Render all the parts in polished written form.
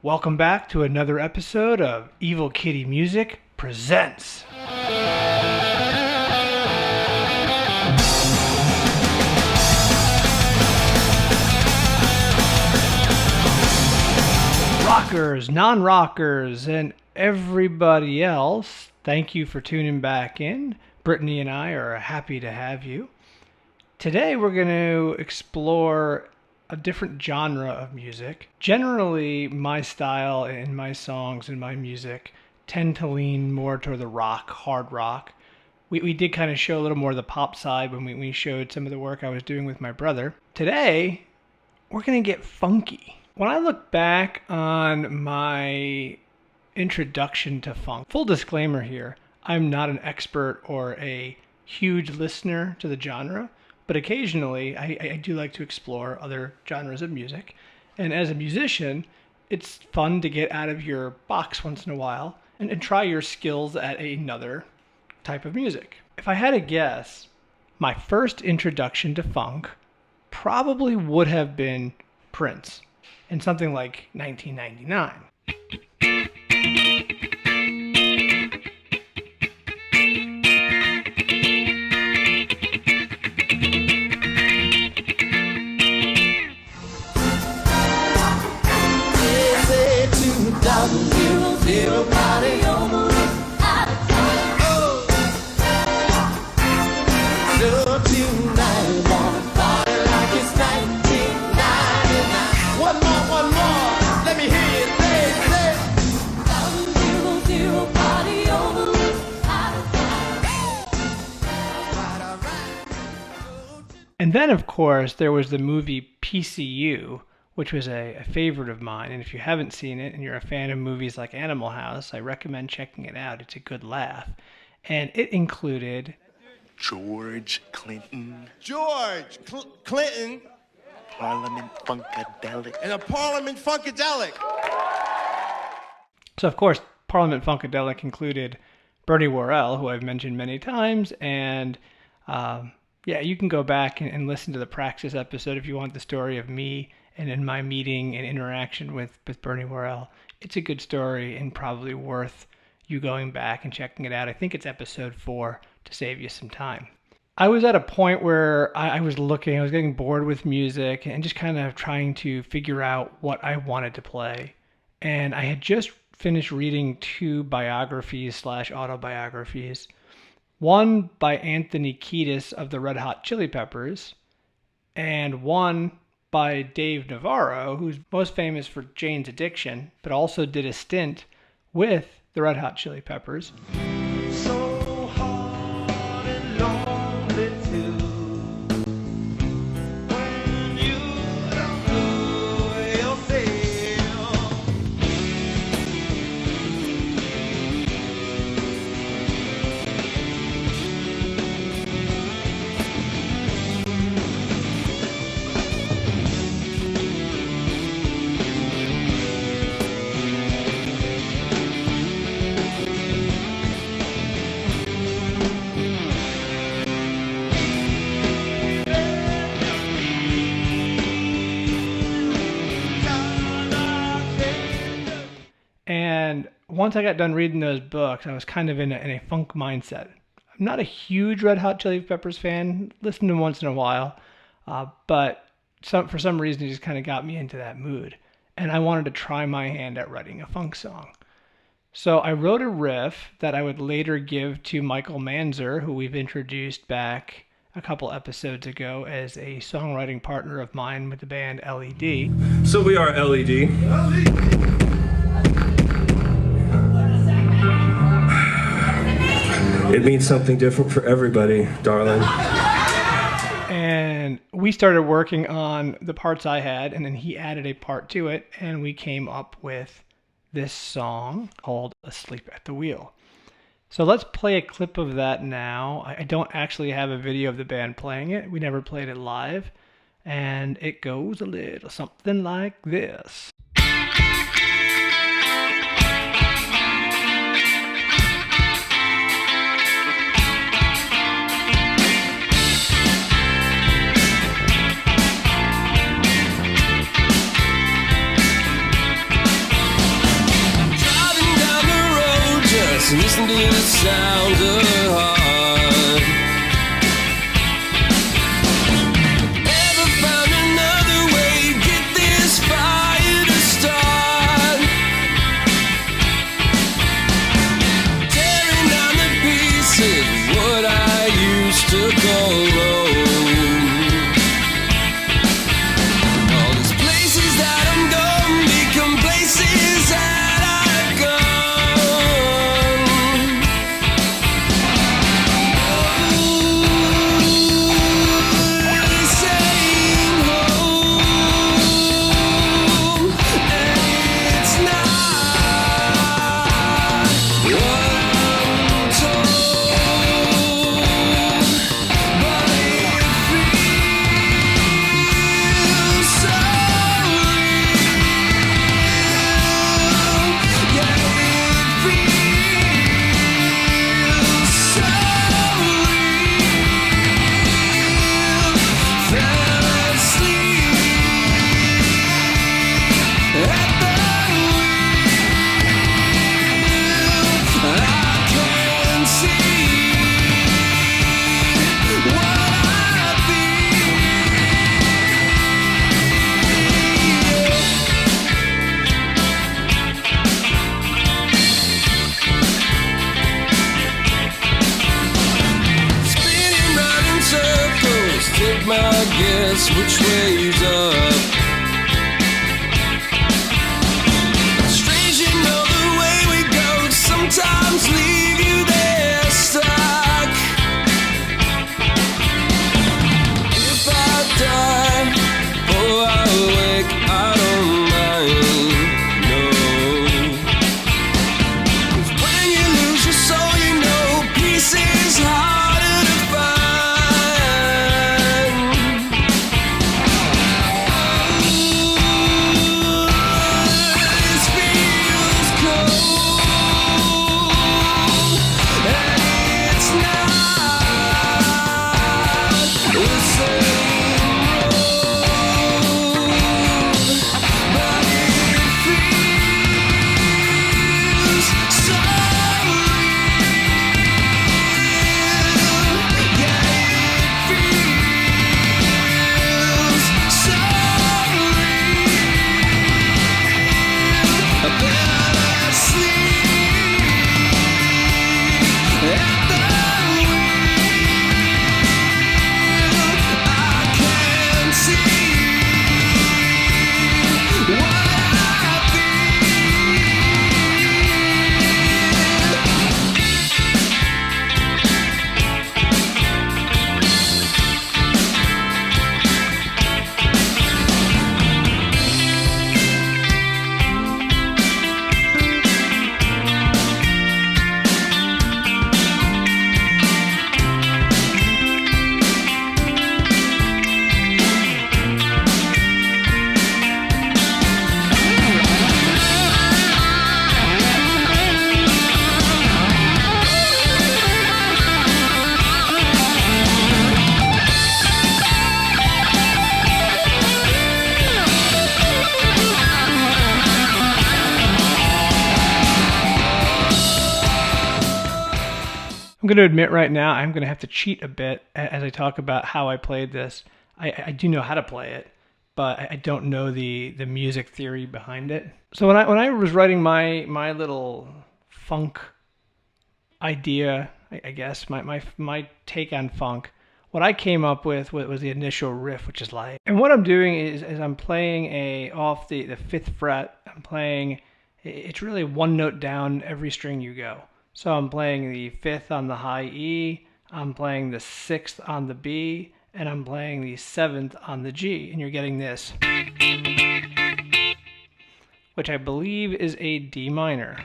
Welcome back to another episode of Evil Kitty Music Presents. Rockers, non-rockers, and everybody else, thank you for tuning back in. Brittany and I are happy to have you. Today we're going to explore a different genre of music. Generally, my style and my songs and my music tend to lean more toward the rock, hard rock. We did kind of show a little more of the pop side when we showed some of the work I was doing with my brother. Today, we're going to get funky. When I look back on my introduction to funk, full disclaimer here, I'm not an expert or a huge listener to the genre, but occasionally I do like to explore other genres of music. And as a musician, it's fun to get out of your box once in a while and try your skills at another type of music. If I had to guess, my first introduction to funk probably would have been Prince in something like 1999. And then, of course, there was the movie PCU, which was a favorite of mine. And if you haven't seen it and you're a fan of movies like Animal House, I recommend checking it out. It's a good laugh. And it included George Clinton. George Clinton. Parliament Funkadelic. And a Parliament Funkadelic. So, of course, Parliament Funkadelic included Bernie Worrell, who I've mentioned many times, and yeah, you can go back and listen to the Praxis episode if you want the story of me and in my meeting and interaction with Bernie Worrell. It's a good story and probably worth you going back and checking it out. I think it's episode 4 to save you some time. I was at a point where I was getting bored with music and just kind of trying to figure out what I wanted to play. And I had just finished reading 2 biographies/autobiographies. One by Anthony Kiedis of the Red Hot Chili Peppers, and one by Dave Navarro, who's most famous for Jane's Addiction, but also did a stint with the Red Hot Chili Peppers. So hard and lonely too, when you don't know yourself. And once I got done reading those books, I was kind of in a funk mindset. I'm not a huge Red Hot Chili Peppers fan, listen to them once in a while, but for some reason it just kind of got me into that mood. And I wanted to try my hand at writing a funk song. So I wrote a riff that I would later give to Michael Manzer, who we've introduced back a couple episodes ago as a songwriting partner of mine with the band LED. So we are LED. It means something different for everybody, darling. And we started working on the parts I had, and then he added a part to it, and we came up with this song called Asleep at the Wheel. So let's play a clip of that now. I don't actually have a video of the band playing it. We never played it live. And it goes a little something like this. So listen to the sounds of heart. Ever found another way to get this fire to start? Tearing down the pieces of what I used to call home. All these places that I'm going become places that I've gone. Saying home, and it's not what I'm told, but it feels so real. Yeah, it feels so real. Fell asleep at the wheel. I can see what I feel. Spinning round in circles, take my guess which way's up. Strange, you know the way we go sometimes leave you there stuck. If I die or I wake, I don't mind, no. 'Cause when you lose your soul, you know peace is harder to find. This feels cold, and it's not the same road, but it feels so real. Yeah, it feels so real. I fell asleep at the wheel. I can see what I I'm going to admit right now, I'm going to have to cheat a bit as I talk about how I played this. I do know how to play it, but I don't know the music theory behind it. So when I was writing my little funk idea, I guess my take on funk, what I came up with was the initial riff, which is like, and what I'm doing is I'm playing off the 5th fret. I'm playing, it's really one note down every string you go. So I'm playing the 5th on the high E, I'm playing the 6th on the B, and I'm playing the 7th on the G, and you're getting this, which I believe is a D minor.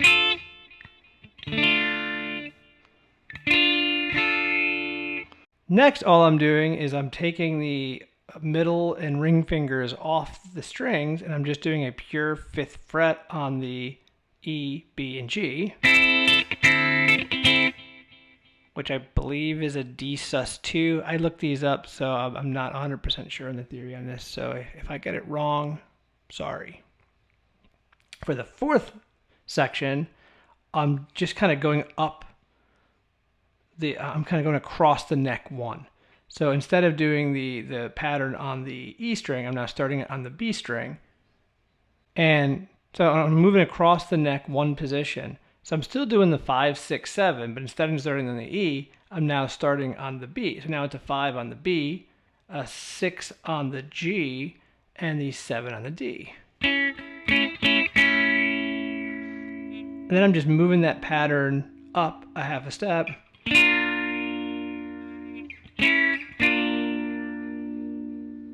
Next, all I'm doing is I'm taking the middle and ring fingers off the strings, and I'm just doing a pure 5th fret on the E, B, and G, which I believe is a D sus2. I looked these up, so I'm not 100% sure on the theory on this, so if I get it wrong, sorry. For the 4th section, I'm just kind of going up I'm kind of going across the neck 1. So instead of doing the pattern on the E string, I'm now starting it on the B string. And so I'm moving across the neck 1 position. So I'm still doing the 5, 6, 7, but instead of starting on the E, I'm now starting on the B. So now it's a 5 on the B, a 6 on the G, and the 7 on the D. And then I'm just moving that pattern up a half a step.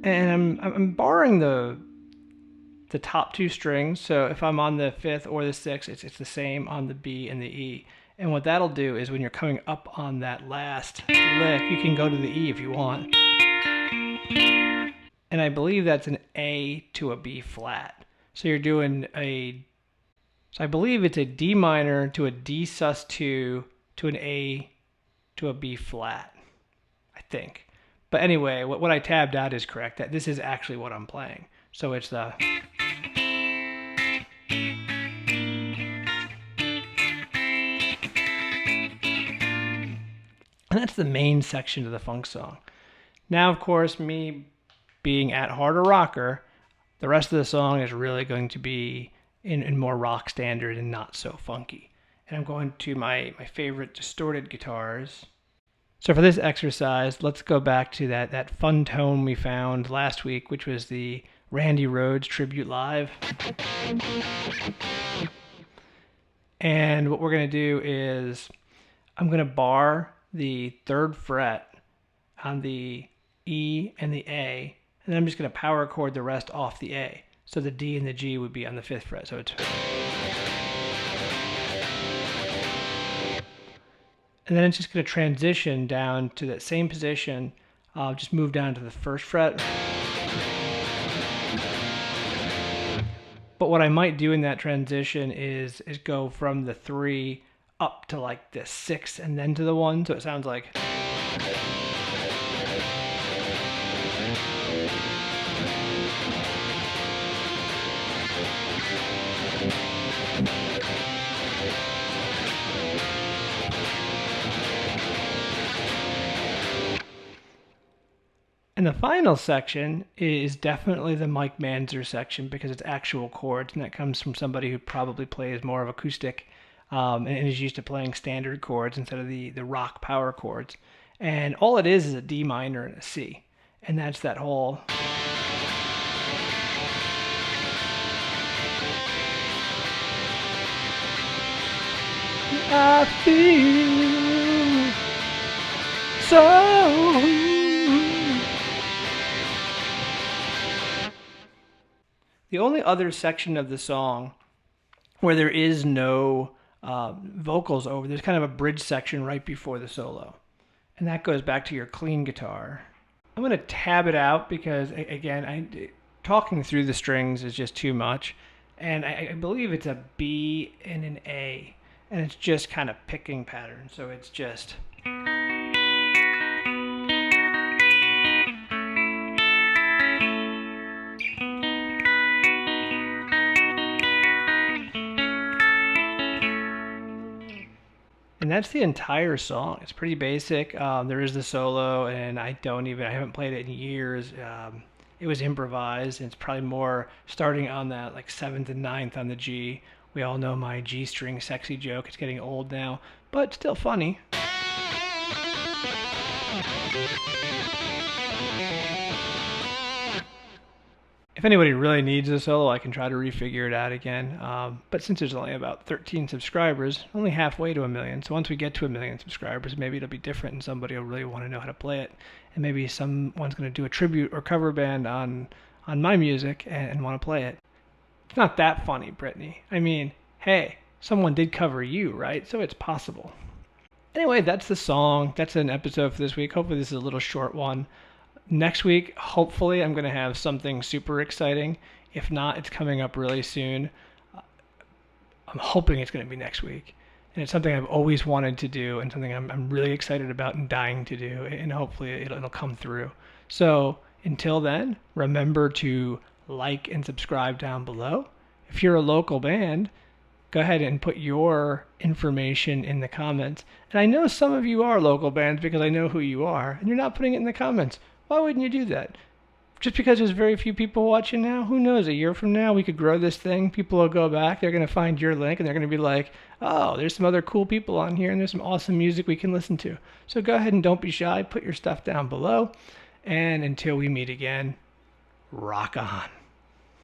And I'm borrowing the top 2 strings. So if I'm on the 5th or the 6th, it's the same on the B and the E. And what that'll do is when you're coming up on that last lick, you can go to the E if you want. And I believe that's an A to a B flat. So you're doing so I believe it's a D minor to a D sus2 to an A to a B flat, I think. But anyway, what I tabbed out is correct. That this is actually what I'm playing. So it's the... And that's the main section of the funk song. Now, of course, me being at heart a rocker, the rest of the song is really going to be in more rock standard and not so funky. And I'm going to my favorite distorted guitars. So for this exercise, let's go back to that fun tone we found last week, which was the Randy Rhoads Tribute Live. And what we're going to do is I'm going to bar the 3rd fret on the E and the A, and then I'm just going to power chord the rest off the A. So the D and the G would be on the 5th fret. So it's... And then it's just going to transition down to that same position. Just move down to the 1st fret. But what I might do in that transition is go from the 3 up to like the 6 and then to the 1. So it sounds like... And the final section is definitely the Mike Manzer section because it's actual chords, and that comes from somebody who probably plays more of acoustic and is used to playing standard chords instead of the rock power chords. And all it is a D minor and a C, and that's that whole... I feel so... The only other section of the song where there is no vocals over, there's kind of a bridge section right before the solo. And that goes back to your clean guitar. I'm going to tab it out because, again, talking through the strings is just too much. And I believe it's a B and an A. And it's just kind of picking pattern. So it's just... And that's the entire song. It's pretty basic. There is the solo, and I haven't played it in years. It was improvised, and it's probably more starting on that like 7th and 9th on the G. We all know my G string sexy joke. It's getting old now, but still funny. If anybody really needs a solo, I can try to refigure it out again. But since there's only about 13 subscribers, only halfway to 1 million. So once we get to 1 million subscribers, maybe it'll be different and somebody will really want to know how to play it. And maybe someone's going to do a tribute or cover band on my music and want to play it. It's not that funny, Brittany. I mean, hey, someone did cover you, right? So it's possible. Anyway, that's the song. That's an episode for this week. Hopefully this is a little short one. Next week, hopefully, I'm going to have something super exciting. If not, it's coming up really soon. I'm hoping it's going to be next week. And it's something I've always wanted to do and something I'm really excited about and dying to do. And hopefully it'll come through. So until then, remember to like and subscribe down below. If you're a local band, go ahead and put your information in the comments. And I know some of you are local bands because I know who you are, and you're not putting it in the comments. Why wouldn't you do that? Just because there's very few people watching now, who knows, a year from now we could grow this thing, people will go back, they're going to find your link, and they're going to be like, oh, there's some other cool people on here, and there's some awesome music we can listen to. So go ahead and don't be shy, put your stuff down below, and until we meet again, rock on.